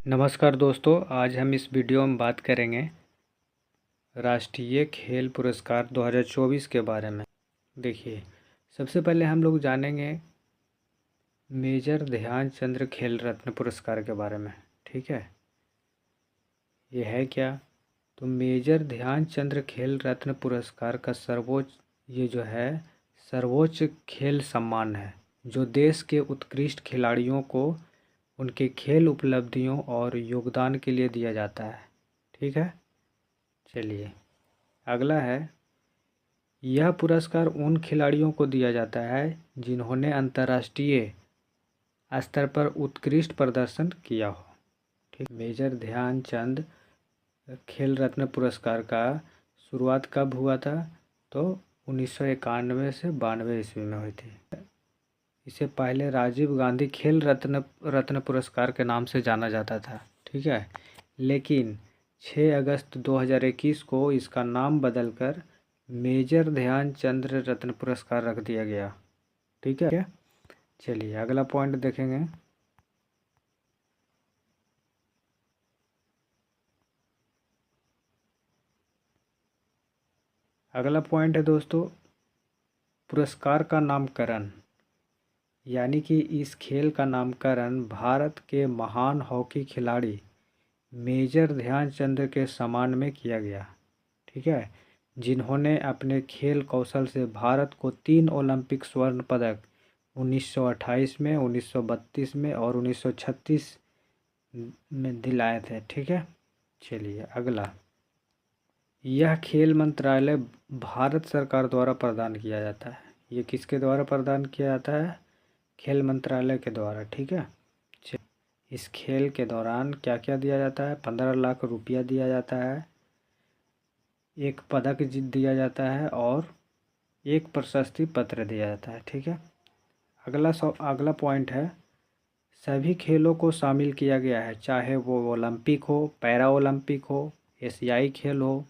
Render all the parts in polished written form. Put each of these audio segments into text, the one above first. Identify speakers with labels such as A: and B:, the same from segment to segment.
A: नमस्कार दोस्तों, आज हम इस वीडियो में बात करेंगे राष्ट्रीय खेल पुरस्कार 2024 के बारे में। देखिए, सबसे पहले हम लोग जानेंगे मेजर ध्यानचंद खेल रत्न पुरस्कार के बारे में। ठीक है, ये है क्या? तो मेजर ध्यानचंद खेल रत्न पुरस्कार का सर्वोच्च खेल सम्मान है जो देश के उत्कृष्ट खिलाड़ियों को उनके खेल उपलब्धियों और योगदान के लिए दिया जाता है। ठीक है, चलिए अगला है, यह पुरस्कार उन खिलाड़ियों को दिया जाता है जिन्होंने अंतर्राष्ट्रीय स्तर पर उत्कृष्ट प्रदर्शन किया हो। ठीक, मेजर ध्यानचंद खेल रत्न पुरस्कार का शुरुआत कब हुआ था? तो 1991 से 92 ईस्वी में हुई थी। इसे पहले राजीव गांधी खेल रत्न पुरस्कार के नाम से जाना जाता था। ठीक है, लेकिन 6 अगस्त 2021 को इसका नाम बदलकर मेजर ध्यानचंद रत्न पुरस्कार रख दिया गया। ठीक है, चलिए अगला पॉइंट देखेंगे। अगला पॉइंट है दोस्तों, पुरस्कार का नामकरण, यानी कि इस खेल का नामकरण भारत के महान हॉकी खिलाड़ी मेजर ध्यानचंद के सम्मान में किया गया। ठीक है, जिन्होंने अपने खेल कौशल से भारत को 3 ओलंपिक स्वर्ण पदक 1928 में, 1932 में और 1936 में दिलाए थे। ठीक है, चलिए अगला, यह खेल मंत्रालय भारत सरकार द्वारा प्रदान किया जाता है। ये किसके द्वारा प्रदान किया जाता है? खेल मंत्रालय के द्वारा। ठीक है, इस खेल के दौरान क्या क्या दिया जाता है? 15 लाख रुपया दिया जाता है, एक पदक दिया जाता है और एक प्रशस्ति पत्र दिया जाता है। ठीक है, अगला पॉइंट है, सभी खेलों को शामिल किया गया है, चाहे वो ओलंपिक हो, पैरा ओलंपिक हो, एशियाई खेल हो,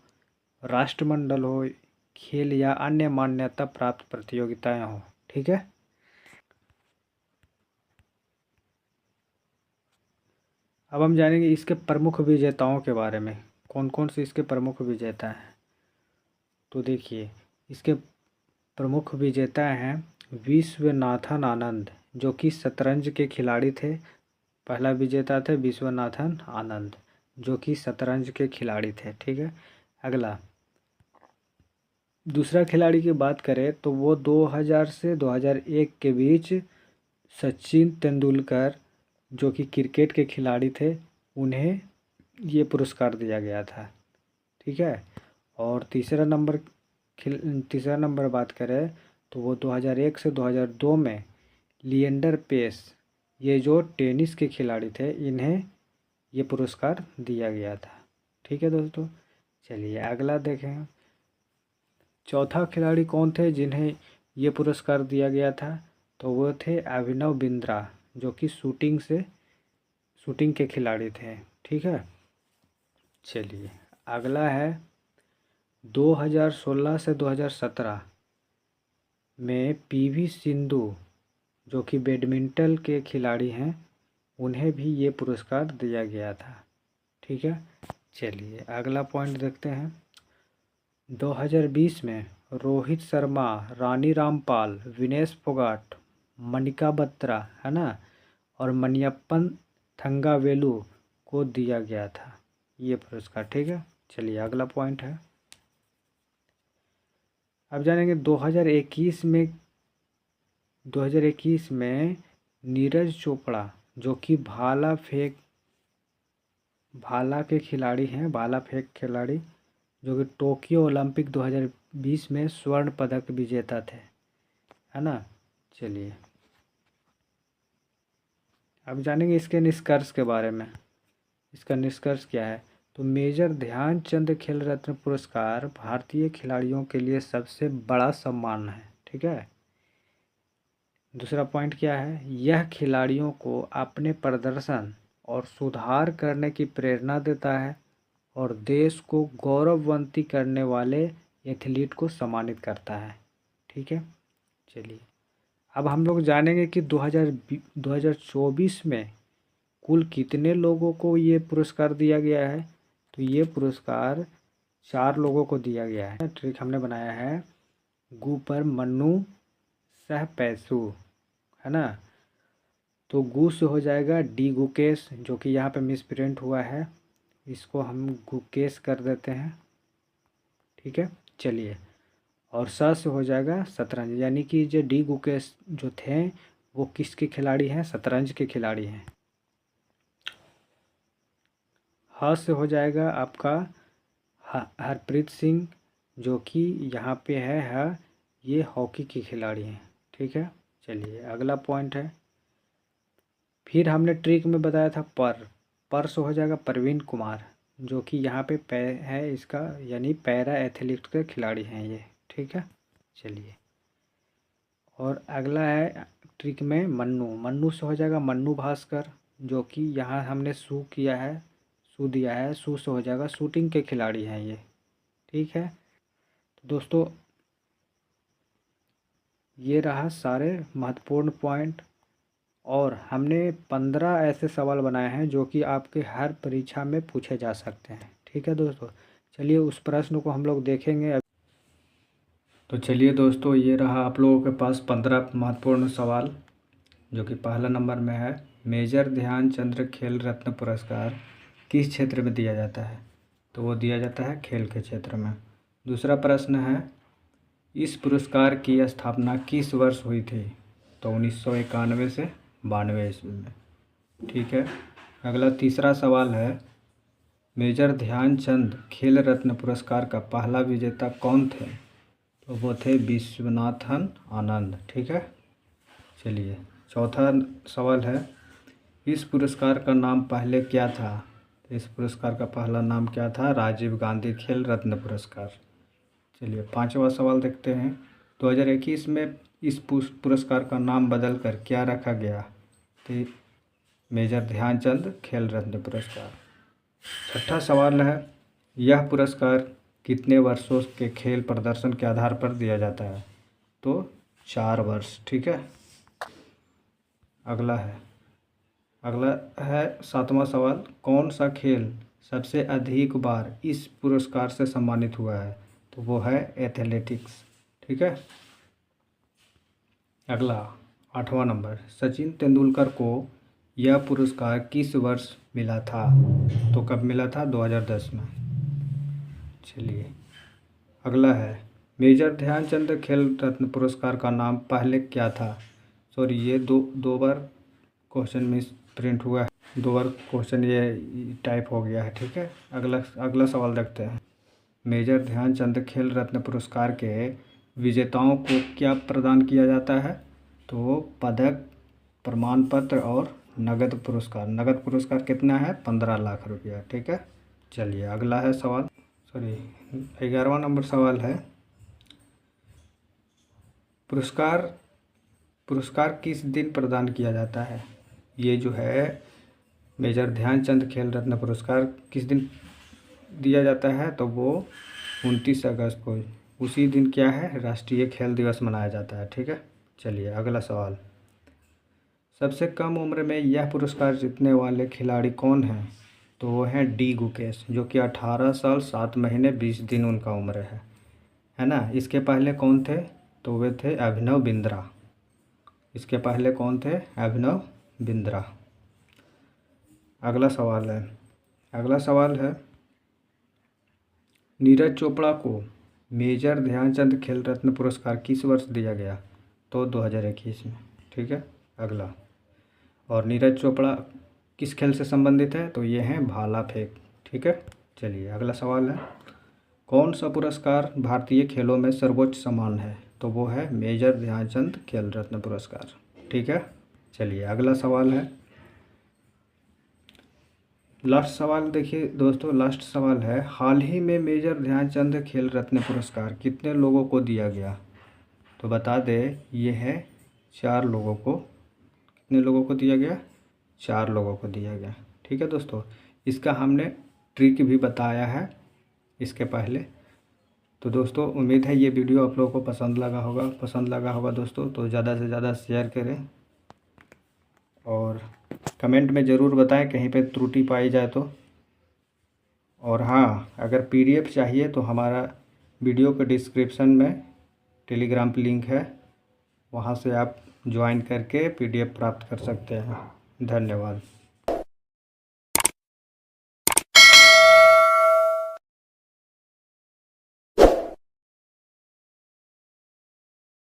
A: राष्ट्रमंडल हो खेल या अन्य मान्यता प्राप्त प्रतियोगिताएं हो। ठीक है, अब हम जानेंगे इसके प्रमुख विजेताओं के बारे में। कौन कौन से इसके प्रमुख विजेता हैं? तो देखिए, इसके प्रमुख विजेता हैं विश्वनाथन आनंद, जो कि शतरंज के खिलाड़ी थे। पहला विजेता थे विश्वनाथन आनंद, जो कि शतरंज के खिलाड़ी थे। ठीक है, अगला, दूसरा खिलाड़ी की बात करें तो वो 2000 से 2001 के बीच सचिन तेंदुलकर, जो कि क्रिकेट के खिलाड़ी थे, उन्हें ये पुरस्कार दिया गया था। ठीक है, और तीसरा नंबर बात करें तो वो 2001 से 2002 में लिएंडर पेस, ये जो टेनिस के खिलाड़ी थे, इन्हें ये पुरस्कार दिया गया था। ठीक है दोस्तों, चलिए अगला देखें। चौथा खिलाड़ी कौन थे जिन्हें ये पुरस्कार दिया गया था? तो वो थे अभिनव बिंद्रा, जो कि शूटिंग के खिलाड़ी थे। ठीक है, चलिए अगला है, 2016 से 2017 में पीवी सिंधु, जो कि बैडमिंटन के खिलाड़ी हैं, उन्हें भी ये पुरस्कार दिया गया था। ठीक है, चलिए अगला पॉइंट देखते हैं। 2020 में रोहित शर्मा, रानी रामपाल, विनेश फोगाट, मनिका बत्रा, है ना, और मनियप्पन थंगावेलु को दिया गया था ये पुरस्कार। ठीक है, चलिए अगला पॉइंट है, अब जानेंगे 2021 में नीरज चोपड़ा, जो कि भाला के खिलाड़ी हैं, भाला फेंक खिलाड़ी, जो कि टोक्यो ओलंपिक 2020 में स्वर्ण पदक विजेता थे, है ना। चलिए अब जानेंगे इसके निष्कर्ष के बारे में। इसका निष्कर्ष क्या है? तो मेजर ध्यानचंद खेल रत्न पुरस्कार भारतीय खिलाड़ियों के लिए सबसे बड़ा सम्मान है। ठीक है, दूसरा पॉइंट क्या है? यह खिलाड़ियों को अपने प्रदर्शन और सुधार करने की प्रेरणा देता है और देश को गौरववंती करने वाले एथलीट को सम्मानित करता है। ठीक है, चलिए अब हम लोग जानेंगे कि 2024 में कुल कितने लोगों को ये पुरस्कार दिया गया है। तो ये पुरस्कार 4 लोगों को दिया गया है। ट्रिक हमने बनाया है गु पर मन्नू सह पैसू, है ना। तो गु से हो जाएगा डी गुकेश, जो कि यहाँ पे मिस प्रिंट हुआ है, इसको हम गुकेश कर देते हैं, ठीक है। चलिए, और स से हो जाएगा शतरंज, यानी कि जो डी गुकेश जो थे वो किसके खिलाड़ी हैं, शतरंज के खिलाड़ी हैं। ह से हो जाएगा आपका हरप्रीत सिंह, जो कि यहाँ पे है ये हॉकी के खिलाड़ी हैं, ठीक है। चलिए, अगला पॉइंट है, फिर हमने ट्रिक में बताया था पर से हो जाएगा प्रवीण कुमार, जो कि यहाँ पे है इसका, यानी पैरा एथलीट के खिलाड़ी हैं ये, ठीक है। चलिए, और अगला है ट्रिक में मन्नू से हो जाएगा मन्नू भास्कर, जो कि यहाँ हमने शू दिया है, शू से हो जाएगा शूटिंग के खिलाड़ी हैं ये, ठीक है। तो दोस्तों, ये रहा सारे महत्वपूर्ण पॉइंट, और हमने 15 ऐसे सवाल बनाए हैं जो कि आपके हर परीक्षा में पूछे जा सकते हैं, ठीक है दोस्तों। चलिए, उस प्रश्न को हम लोग देखेंगे। तो चलिए दोस्तों, ये रहा आप लोगों के पास 15 महत्वपूर्ण सवाल, जो कि पहला नंबर में है, मेजर ध्यानचंद खेल रत्न पुरस्कार किस क्षेत्र में दिया जाता है। तो वो दिया जाता है खेल के क्षेत्र में। दूसरा प्रश्न है, इस पुरस्कार की स्थापना किस वर्ष हुई थी। तो 1991 से 92 ईस्वी में, ठीक है। अगला तीसरा सवाल है, मेजर ध्यानचंद खेल रत्न पुरस्कार का पहला विजेता कौन थे। तो वो थे विश्वनाथन आनंद, ठीक है। चलिए, चौथा सवाल है, इस पुरस्कार का नाम पहले क्या था। तो इस पुरस्कार का पहला नाम क्या था, राजीव गांधी खेल रत्न पुरस्कार। चलिए, पांचवा सवाल देखते हैं, 2021 में इस पुरस्कार का नाम बदलकर क्या रखा गया। तो मेजर ध्यानचंद खेल रत्न पुरस्कार। छठा सवाल है, यह पुरस्कार कितने वर्षों के खेल प्रदर्शन के आधार पर दिया जाता है। तो 4 वर्ष, ठीक है। अगला है सातवां सवाल, कौन सा खेल सबसे अधिक बार इस पुरस्कार से सम्मानित हुआ है। तो वो है एथलेटिक्स, ठीक है। अगला 8वां नंबर, सचिन तेंदुलकर को यह पुरस्कार किस वर्ष मिला था। तो कब मिला था, 2010 में। चलिए, अगला है, मेजर ध्यानचंद खेल रत्न पुरस्कार का नाम पहले क्या था। सॉरी, ये दो बार क्वेश्चन में प्रिंट हुआ है, 2 बार क्वेश्चन ये टाइप हो गया है, ठीक है। अगला सवाल देखते हैं, मेजर ध्यानचंद खेल रत्न पुरस्कार के विजेताओं को क्या प्रदान किया जाता है। तो पदक, प्रमाण पत्र और नगद पुरस्कार कितना है, 15 लाख रुपया, ठीक है। चलिए, अगला है सवाल, 11वां नंबर सवाल है, पुरस्कार किस दिन प्रदान किया जाता है। ये जो है मेजर ध्यानचंद खेल रत्न पुरस्कार किस दिन दिया जाता है। तो वो 29 अगस्त को, उसी दिन क्या है, राष्ट्रीय खेल दिवस मनाया जाता है, ठीक है। चलिए, अगला सवाल, सबसे कम उम्र में यह पुरस्कार जीतने वाले खिलाड़ी कौन हैं। तो वो हैं डी गुकेश, जो कि 18 साल 7 महीने 20 दिन उनका उम्र है ना। इसके पहले कौन थे। तो वे थे अभिनव बिंद्रा। इसके पहले कौन थे, अभिनव बिंद्रा। अगला सवाल है, नीरज चोपड़ा को मेजर ध्यानचंद खेल रत्न पुरस्कार किस वर्ष दिया गया। तो 2021 में, ठीक है। अगला, और नीरज चोपड़ा किस खेल से संबंधित है। तो ये हैं भाला फेंक, ठीक है। चलिए, अगला सवाल है, कौन सा पुरस्कार भारतीय खेलों में सर्वोच्च सम्मान है। तो वो है मेजर ध्यानचंद खेल रत्न पुरस्कार, ठीक है। चलिए, अगला सवाल है, लास्ट सवाल देखिए दोस्तों, लास्ट सवाल है, हाल ही में मेजर ध्यानचंद खेल रत्न पुरस्कार कितने लोगों को दिया गया। तो बता दें, ये है 4 लोगों को। कितने लोगों को दिया गया, 4 लोगों को दिया गया, ठीक है दोस्तों। इसका हमने ट्रिक भी बताया है इसके पहले, तो दोस्तों उम्मीद है ये वीडियो आप लोगों को पसंद लगा होगा दोस्तों। तो ज़्यादा से ज़्यादा शेयर करें और कमेंट में ज़रूर बताएं कहीं पे त्रुटि पाई जाए तो। और हाँ, अगर PDF चाहिए तो हमारा वीडियो के डिस्क्रिप्शन में टेलीग्राम पे लिंक है, वहाँ से आप ज्वाइन करके PDF प्राप्त कर सकते हैं। धन्यवाद।